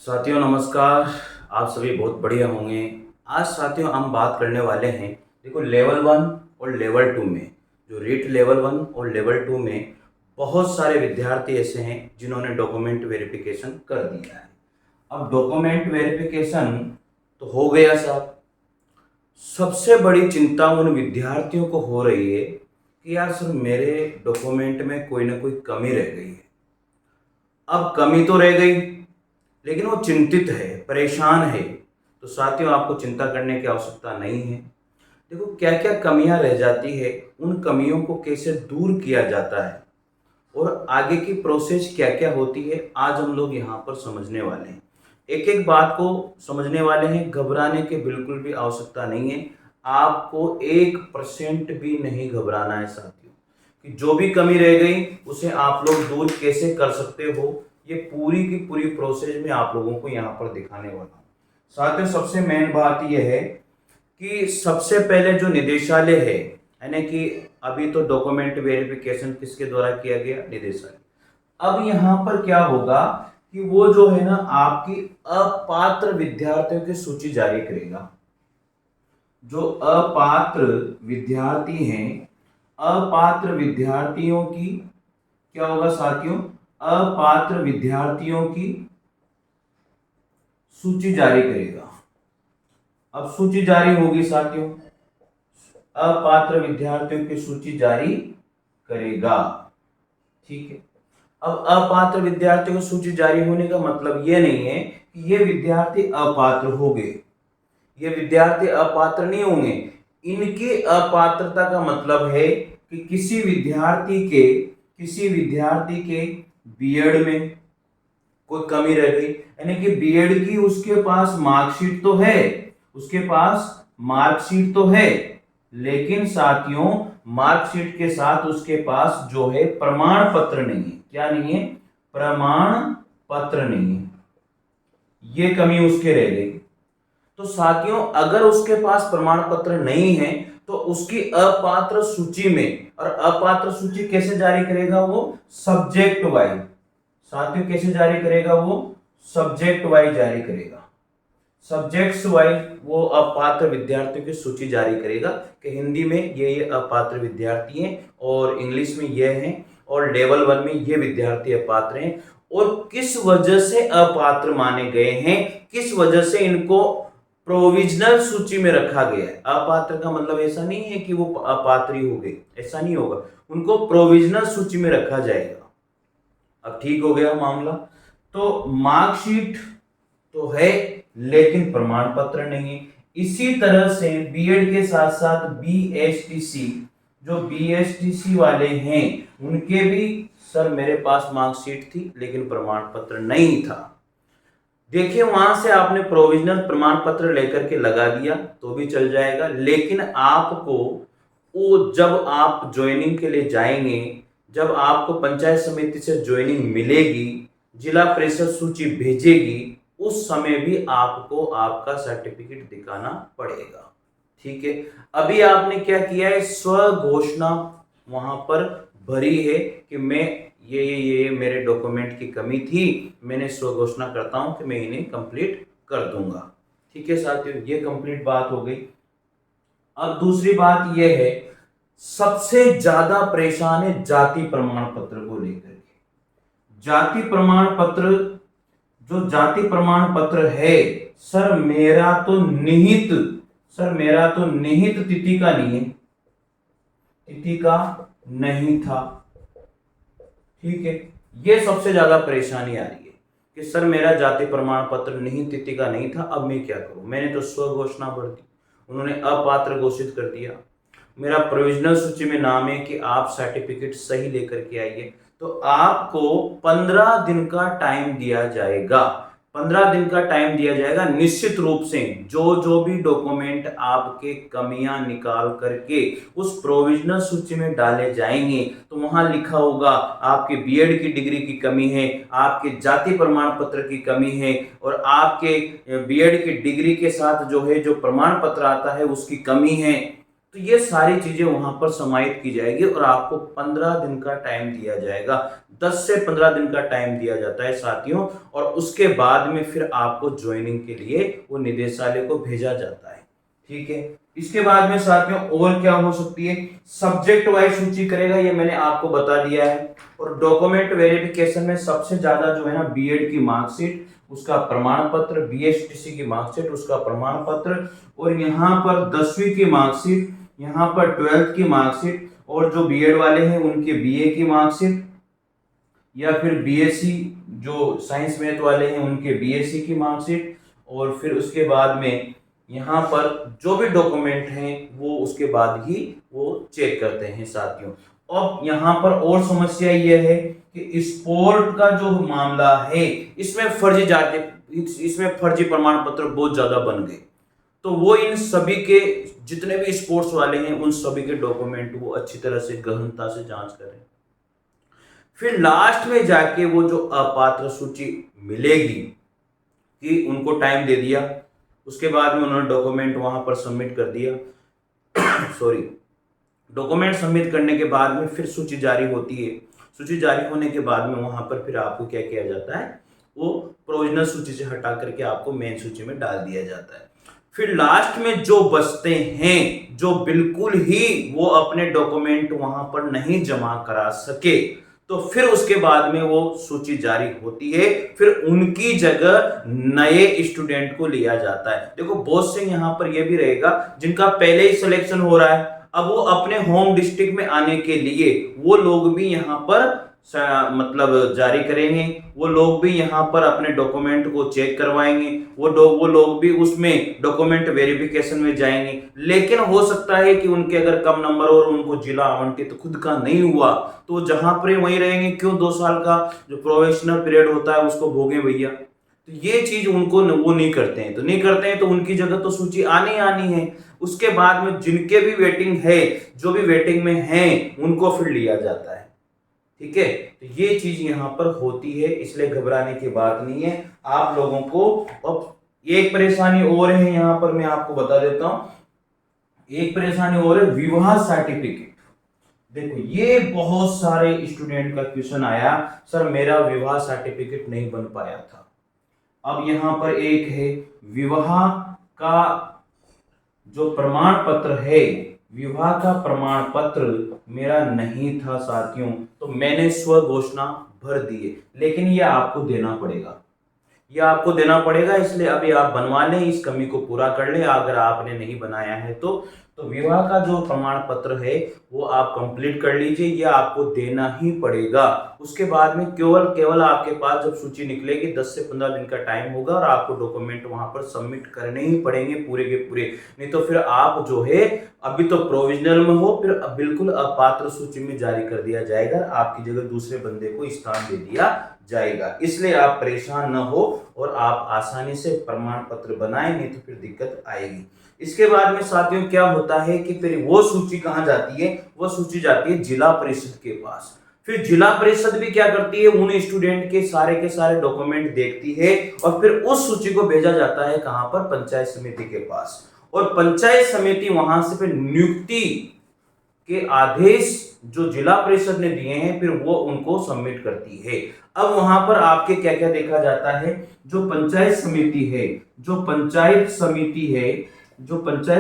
साथियों नमस्कार। आप सभी बहुत बढ़िया होंगे। आज साथियों हम बात करने वाले हैं, देखो लेवल 1 और लेवल 2 में, जो रीट लेवल 1 और लेवल 2 में बहुत सारे विद्यार्थी ऐसे हैं जिन्होंने डॉक्यूमेंट वेरिफिकेशन कर दिया है। अब डॉक्यूमेंट वेरिफिकेशन तो हो गया साहब, सबसे बड़ी चिंता उन विद्यार्थियों को हो रही है कि यार सर मेरे डॉक्यूमेंट में कोई ना कोई कमी रह गई है। अब कमी तो रह गई लेकिन वो चिंतित है, परेशान है। तो साथियों आपको चिंता करने की आवश्यकता नहीं है। देखो क्या क्या कमियां रह जाती है, उन कमियों को कैसे दूर किया जाता है और आगे की प्रोसेस क्या क्या होती है, आज हम लोग यहाँ पर समझने वाले हैं। एक एक बात को समझने वाले हैं। घबराने की बिल्कुल भी आवश्यकता नहीं है। आपको 1% भी नहीं घबराना है साथियों, कि जो भी कमी रह गई उसे आप लोग दूर कैसे कर सकते हो, ये पूरी की पूरी प्रोसेस में आप लोगों को यहाँ पर दिखाने वाला हूँ। साथियों सबसे मेन बात यह है कि सबसे पहले जो निदेशालय है, यानी कि अभी तो डॉक्यूमेंट वेरिफिकेशन किसके द्वारा किया गया, निदेशालय। अब यहाँ पर क्या होगा कि वो जो है ना आपकी अपात्र विद्यार्थियों की सूची जारी करेगा। जो अपात्र विद्यार्थी हैं, अपात्र विद्यार्थियों की क्या होगा साथियों, अपात्र विद्यार्थियों की सूची जारी करेगा। अब सूची जारी होगी साथियों, अपात्र विद्यार्थियों की सूची जारी करेगा। ठीक है। अब अपात्र विद्यार्थियों की सूची जारी होने का मतलब यह नहीं है कि ये विद्यार्थी अपात्र हो गए, ये विद्यार्थी अपात्र नहीं होंगे। इनकी अपात्रता का मतलब है कि किसी विद्यार्थी के बीएड में कोई कमी रह गई, यानी कि बीएड की उसके पास मार्कशीट तो है, उसके पास मार्कशीट तो है, लेकिन साथियों मार्कशीट के साथ उसके पास जो है प्रमाण पत्र नहीं है। क्या नहीं है? प्रमाण पत्र नहीं है। ये कमी उसके रह गई। तो साथियों अगर उसके पास प्रमाण पत्र नहीं है तो उसकी अपात्र सूची में, और अपात्र सूची कैसे जारी करेगा वो, सब्जेक्ट वाइज। साथियों कैसे जारी करेगा वो, सब्जेक्ट वाइज जारी करेगा। सब्जेक्ट्स वाइज वो अपात्र विद्यार्थियों की सूची जारी करेगा कि हिंदी में ये अपात्र विद्यार्थी हैं और इंग्लिश में ये हैं और लेवल 1 में ये विद्यार्थी अपात्र हैं और किस वजह से अपात्र माने गए हैं, किस वजह से इनको प्रोविजनल सूची में रखा गया है। अपात्र का मतलब ऐसा नहीं है कि वो अपात्र ही हो गए, ऐसा नहीं होगा, उनको प्रोविजनल सूची में रखा जाएगा। अब ठीक हो गया मामला। तो मार्कशीट तो है लेकिन प्रमाण पत्र नहीं है। इसी तरह से बीएड के साथ साथ बीएसटीसी, जो बीएसटीसी वाले हैं उनके भी, सर मेरे पास मार्कशीट थी लेकिन प्रमाण पत्र नहीं था। देखिए वहां से आपने प्रोविजनल प्रमाण पत्र लेकर के लगा दिया तो भी चल जाएगा, लेकिन आपको वो जब आप ज्वाइनिंग के लिए जाएंगे, जब आपको पंचायत समिति से ज्वाइनिंग मिलेगी, जिला परिषद सूची भेजेगी, उस समय भी आपको आपका सर्टिफिकेट दिखाना पड़ेगा। ठीक है। अभी आपने क्या किया है, स्व घोषणा वहां पर भरी है कि मैं ये मेरे डॉक्यूमेंट की कमी थी, मैंने स्व घोषणा करता हूं कि मैं इन्हें कंप्लीट कर दूंगा। ठीक है साथियों, ये कंप्लीट बात हो गई। अब दूसरी बात यह है, सबसे ज्यादा परेशान है जाति प्रमाण पत्र को लेकर के। जाति प्रमाण पत्र, जो जाति प्रमाण पत्र है, सर मेरा तो निहित, सर मेरा तो निहित तिथि का नहीं है, तिथि का नहीं था। ठीक है। ये सबसे ज्यादा परेशानी आ रही है कि सर मेरा जाति प्रमाण पत्र निहित तिथि का नहीं था, अब मैं क्या करूं, मैंने तो स्व घोषणा भर दी, उन्होंने अपात्र घोषित कर दिया, मेरा प्रोविजनल सूची में नाम है कि आप सर्टिफिकेट सही लेकर के आइए। तो आपको 15 दिन का टाइम दिया जाएगा, 15 दिन का टाइम दिया जाएगा। निश्चित रूप से जो जो भी डॉक्यूमेंट आपके कमियां निकाल करके उस प्रोविजनल सूची में डाले जाएंगे तो वहां लिखा होगा आपके बीएड की डिग्री की कमी है, आपके जाति प्रमाण पत्र की कमी है और आपके बीएड की डिग्री के साथ जो है जो प्रमाण पत्र आता है उसकी कमी है। तो ये सारी चीजें वहां पर समाहित की जाएगी और आपको 15 दिन का टाइम दिया जाएगा। 10 से 15 दिन का टाइम दिया जाता है साथियों, और उसके बाद में फिर आपको ज्वाइनिंग के लिए वो निदेशालय को भेजा जाता है। ठीक है, इसके बाद में साथियों और क्या हो सकती है, सब्जेक्ट वाइज सूची करेगा, ये मैंने आपको बता दिया है। और डॉक्यूमेंट वेरिफिकेशन में सबसे ज्यादा जो है ना, बीएड की मार्कशीट, उसका प्रमाण पत्र, बीएसटीसी की मार्कशीट, उसका प्रमाण पत्र, और यहाँ पर 10वीं की मार्कशीट, यहाँ पर 12th की मार्कशीट, और जो बीएड वाले हैं उनके बीए की मार्कशीट, या फिर बीएससी जो साइंस मैथ वाले हैं उनके बीएससी की मार्कशीट, और फिर उसके बाद में यहाँ पर जो भी डॉक्यूमेंट हैं वो उसके बाद ही वो चेक करते हैं साथियों। अब यहाँ पर और समस्या ये है कि स्पोर्ट का जो मामला है इसमें फर्जी जाके इसमें फर्जी प्रमाण पत्र बहुत ज्यादा बन गए, तो वो इन सभी के जितने भी स्पोर्ट्स वाले हैं उन सभी के डॉक्यूमेंट वो अच्छी तरह से गहनता से जांच करें। फिर लास्ट में जाके वो जो अपात्र सूची मिलेगी कि उनको टाइम दे दिया, उसके बाद में उन्होंने डॉक्यूमेंट वहां पर सबमिट कर दिया सॉरी, डॉक्यूमेंट सबमिट करने के बाद में फिर सूची जारी होती है। सूची जारी होने के बाद में वहां पर फिर आपको क्या किया जाता है, वो प्रोविजनल सूची से हटा करके आपको मेन सूची में डाल दिया जाता है। फिर लास्ट में जो बचते हैं, जो बिल्कुल ही वो अपने डॉक्यूमेंट वहां पर नहीं जमा करा सके, तो फिर उसके बाद में वो सूची जारी होती है, फिर उनकी जगह नए स्टूडेंट को लिया जाता है। देखो बहुत से यहां पर यह भी रहेगा जिनका पहले ही सिलेक्शन हो रहा है, अब वो अपने होम डिस्ट्रिक्ट में आने के लिए वो लोग भी यहाँ पर मतलब जारी करेंगे, वो लोग भी यहाँ पर अपने डॉक्यूमेंट को चेक करवाएंगे, वो लोग भी उसमें डॉक्यूमेंट वेरिफिकेशन में जाएंगे। लेकिन हो सकता है कि उनके अगर कम नंबर और उनको जिला आवंटित तो खुद का नहीं हुआ, तो जहां पर वहीं रहेंगे। क्यों 2 साल का जो प्रोबेशनल पीरियड होता है उसको भोगे भैया, तो ये चीज उनको वो नहीं करते हैं, तो नहीं करते हैं तो उनकी जगह तो सूची आनी आनी है। उसके बाद में जिनके भी वेटिंग है, जो भी वेटिंग में हैं, उनको फिर लिया जाता है। ठीक है, तो ये चीज यहां पर होती है, इसलिए घबराने की बात नहीं है आप लोगों को। अब एक परेशानी और है यहां पर, मैं आपको बता देता हूं। एक परेशानी और है, विवाह सर्टिफिकेट। देखो ये बहुत सारे स्टूडेंट का क्वेश्चन आया, सर मेरा विवाह सर्टिफिकेट नहीं बन पाया था। अब यहां पर एक है, विवाह का जो प्रमाण पत्र है, विवाह का प्रमाण पत्र मेरा नहीं था साथियों, तो मैंने स्व घोषणा भर दी है, लेकिन ये आपको देना पड़ेगा, ये आपको देना पड़ेगा। इसलिए अभी आप बनवा लें, इस कमी को पूरा कर लें अगर आपने नहीं बनाया है तो विवाह का जो प्रमाण पत्र है वो आप कंप्लीट कर लीजिए, ये आपको देना ही पड़ेगा। उसके बाद में केवल आपके पास जब सूची निकलेगी 10 से 15 दिन का टाइम होगा और आपको डॉक्यूमेंट वहां पर सबमिट करने ही पड़ेंगे पूरे के पूरे, नहीं तो फिर आप जो है अभी तो प्रोविजनल में हो, फिर बिल्कुल अपात्र सूची में जारी कर दिया जाएगा, आपकी जगह दूसरे बंदे को स्थान दे दिया जाएगा। इसलिए आप परेशान न हो और आप आसानी से प्रमाण पत्र बनाएं, नहीं तो फिर दिक्कत आएगी। इसके बाद में साथियों क्या होता है कि फिर वो सूची कहां जाती है, वो सूची जाती है जिला परिषद के पास। फिर जिला परिषद भी क्या करती है, उन स्टूडेंट के सारे डॉक्यूमेंट देखती है और फिर उस सूची को भेजा जाता है कहां पर, पंचायत समिति के पास। और पंचायत समिति वहां से फिर नियुक्ति के आदेश जो जिला परिषद ने दिए हैं फिर वो उनको सबमिट करती है। अब वहां पर आपके क्या क्या देखा जाता है, जो पंचायत समिति है, जो पंचायत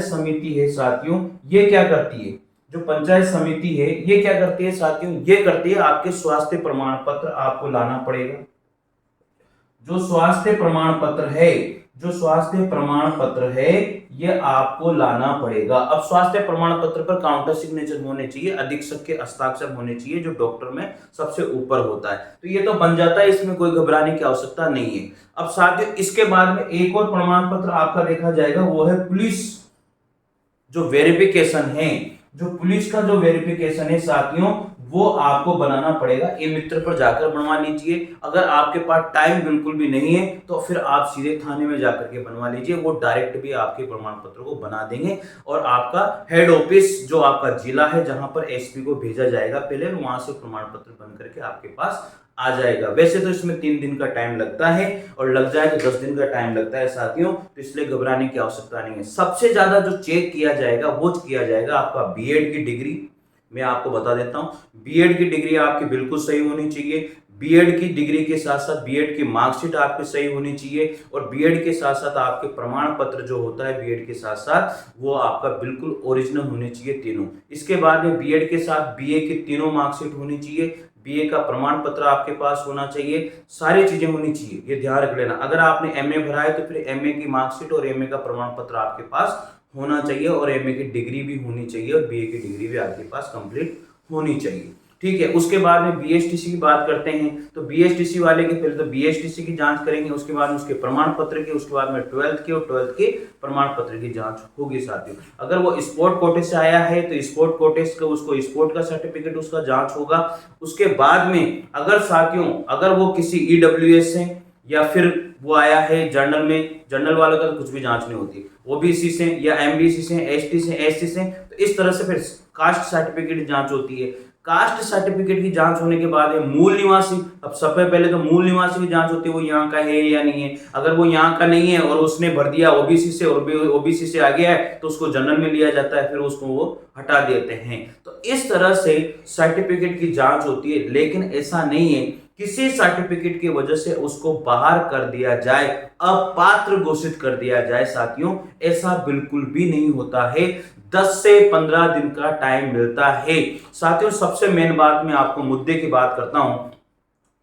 समिति है साथियों, ये क्या करती है, जो पंचायत समिति है ये क्या करती है साथियों, ये करती है आपके स्वास्थ्य प्रमाण पत्र आपको लाना पड़ेगा। जो स्वास्थ्य प्रमाण पत्र है ये आपको लाना पड़ेगा। अब स्वास्थ्य प्रमाण पत्र पर काउंटर सिग्नेचर होने चाहिए, अधीक्षक के हस्ताक्षर होने चाहिए, जो डॉक्टर में सबसे ऊपर होता है। तो ये तो बन जाता है, इसमें कोई घबराने की आवश्यकता नहीं है। अब साथियों इसके बाद में एक और प्रमाण पत्र आपका देखा जाएगा, वो है पुलिस जो वेरिफिकेशन है, जो पुलिस का जो वेरिफिकेशन है साथियों वो आपको बनाना पड़ेगा। ई मित्र पर जाकर बनवा लीजिए, अगर आपके पास टाइम बिल्कुल भी नहीं है तो फिर आप सीधे थाने में जाकर के बनवा लीजिए, वो डायरेक्ट भी आपके प्रमाण पत्र को बना देंगे। और आपका हेड ऑफिस जो आपका जिला है जहां पर एसपी को भेजा जाएगा पहले, वहां से प्रमाण पत्र बन करके आपके पास आ जाएगा। वैसे तो इसमें 3 दिन का टाइम लगता है और लग जाए तो 10 दिन का टाइम लगता है साथियों, तो इसलिए घबराने की आवश्यकता नहीं है। सबसे ज्यादा जो चेक किया जाएगा वो किया जाएगा आपका बीएड की डिग्री। मैं आपको बता देता हूं, बीएड की डिग्री आपकी बिल्कुल सही होनी चाहिए। बीएड की डिग्री के साथ साथ बीएड की मार्कशीट आपकी सही होनी चाहिए और बीएड के साथ साथ आपके प्रमाण पत्र जो होता है बीएड के साथ साथ वो आपका बिल्कुल ओरिजिनल होने चाहिए तीनों। इसके बाद में बीएड के साथ बीए की तीनों मार्कशीट होनी चाहिए, बीए का प्रमाण पत्र आपके पास होना चाहिए, सारी चीजें होनी चाहिए, ये ध्यान रख लेना। अगर आपने एमए भरा है तो फिर एमए की मार्कशीट और एमए का प्रमाण पत्र आपके पास होना चाहिए और एमए की डिग्री भी होनी चाहिए और बीए की डिग्री भी आपके पास कंप्लीट होनी चाहिए। ठीक है, उसके बाद में बीएसटीसी की बात करते हैं तो बीएसटीसी वाले के पहले तो बीएसटीसी की जांच करेंगे, उसके बाद में उसके प्रमाण पत्र की, उसके बाद में 12th के और 12th के प्रमाण पत्र की जांच होगी साथियों। अगर वो स्पोर्ट कोटे से आया है तो स्पोर्ट कोटे का उसको स्पोर्ट का सर्टिफिकेट उसका जांच होगा। उसके बाद में अगर साथियों अगर वो किसी ईडब्ल्यूएस से या फिर वो आया है जनरल में, जनरल वालों का तो कुछ भी जांच नहीं होती, ओबीसी से या एमबीसी से, एसटी से, एससी से, तो इस तरह से फिर कास्ट सर्टिफिकेट की जांच होती है। कास्ट सर्टिफिकेट की जांच होने के बाद मूल निवासी, अब सबसे पहले तो मूल निवासी की जांच होती है, वो यहाँ का है या नहीं है। अगर वो यहाँ का नहीं है और उसने भर दिया ओबीसी से और ओबीसी से आ गया है तो उसको जनरल में लिया जाता है, फिर उसको वो हटा देते हैं। तो इस तरह से सर्टिफिकेट की जांच होती है। लेकिन ऐसा नहीं है किसी सर्टिफिकेट की वजह से उसको बाहर कर दिया जाए, अपात्र घोषित कर दिया जाए साथियों, ऐसा बिल्कुल भी नहीं होता है। 10 से 15 दिन का टाइम मिलता है साथियों। सबसे मेन बात मैं आपको मुद्दे की बात करता हूं,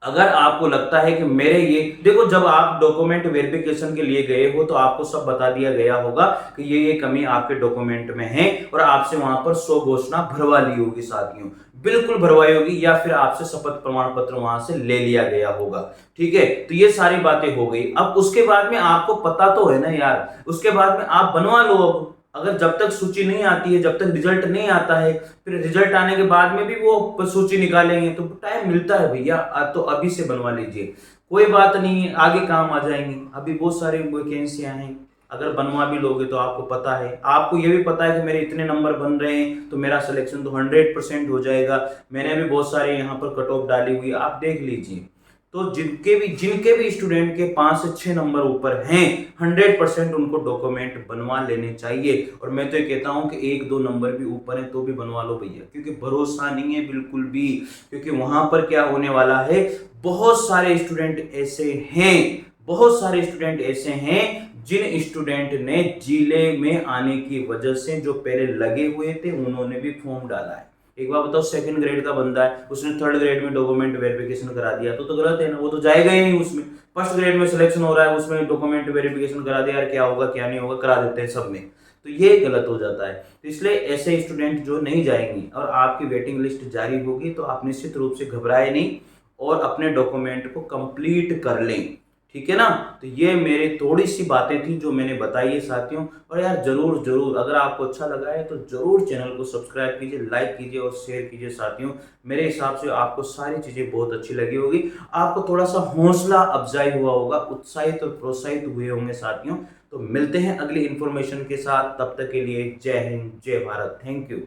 अगर आपको लगता है कि मेरे ये देखो, जब आप डॉक्यूमेंट वेरिफिकेशन के लिए गए हो तो आपको सब बता दिया गया होगा कि ये कमी आपके डॉक्यूमेंट में है और आपसे वहां पर 100 घोषणा भरवा ली होगी साथियों, बिल्कुल भरवाई होगी, या फिर आपसे शपथ प्रमाण पत्र वहां से ले लिया गया होगा। ठीक है, तो ये सारी बातें हो गई। अब उसके बाद में आपको पता तो है ना यार, उसके बाद में आप बनवा लो। अब अगर जब तक सूची नहीं आती है, जब तक रिजल्ट नहीं आता है, फिर रिजल्ट आने के बाद में भी वो सूची निकालेंगे तो टाइम मिलता है भैया, तो अभी से बनवा लीजिए, कोई बात नहीं है, आगे काम आ जाएंगे। अभी बहुत सारी वैकेंसियां हैं, अगर बनवा भी लोगे तो आपको पता है, आपको ये भी पता है कि मेरे इतने नंबर बन रहे हैं तो मेरा सिलेक्शन तो 100% हो जाएगा। मैंने भी बहुत सारे यहाँ पर कट ऑफ डाली हुई, आप देख लीजिए। तो जिनके भी स्टूडेंट के 5 से 6 नंबर ऊपर हैं, 100% उनको डॉक्यूमेंट बनवा लेने चाहिए। और मैं तो ये कहता हूं कि 1-2 नंबर भी ऊपर है तो भी बनवा लो भैया, क्योंकि भरोसा नहीं है बिल्कुल भी। क्योंकि वहां पर क्या होने वाला है, बहुत सारे स्टूडेंट ऐसे हैं, बहुत सारे स्टूडेंट ऐसे हैं जिन स्टूडेंट ने जिले में आने की वजह से जो पहले लगे हुए थे उन्होंने भी फॉर्म डाला है। एक बार बताओ, 2nd ग्रेड का बंदा है, उसने 3rd ग्रेड में डॉक्यूमेंट वेरिफिकेशन करा दिया तो गलत है ना, वो तो जाएगा ही नहीं उसमें। 1st ग्रेड में सिलेक्शन हो रहा है, उसमें डॉक्यूमेंट वेरिफिकेशन करा दिया, यार क्या होगा क्या नहीं होगा, करा देते हैं सब में, तो ये गलत हो जाता है। तो इसलिए ऐसे स्टूडेंट जो नहीं जाएंगे और आपकी वेटिंग लिस्ट जारी होगी तो आप निश्चित रूप से घबराए नहीं और अपने डॉक्यूमेंट को कंप्लीट कर लें। ठीक है ना, तो ये मेरी थोड़ी सी बातें थी जो मैंने बताई है साथियों। और यार जरूर जरूर अगर आपको अच्छा लगा है तो जरूर चैनल को सब्सक्राइब कीजिए, लाइक कीजिए और शेयर कीजिए साथियों। मेरे हिसाब से आपको सारी चीजें बहुत अच्छी लगी होगी, आपको थोड़ा सा हौसला अफजाई हुआ होगा, उत्साहित और प्रोत्साहित हुए होंगे साथियों। तो मिलते हैं अगली इंफॉर्मेशन के साथ, तब तक के लिए जय हिंद जय भारत, थैंक यू।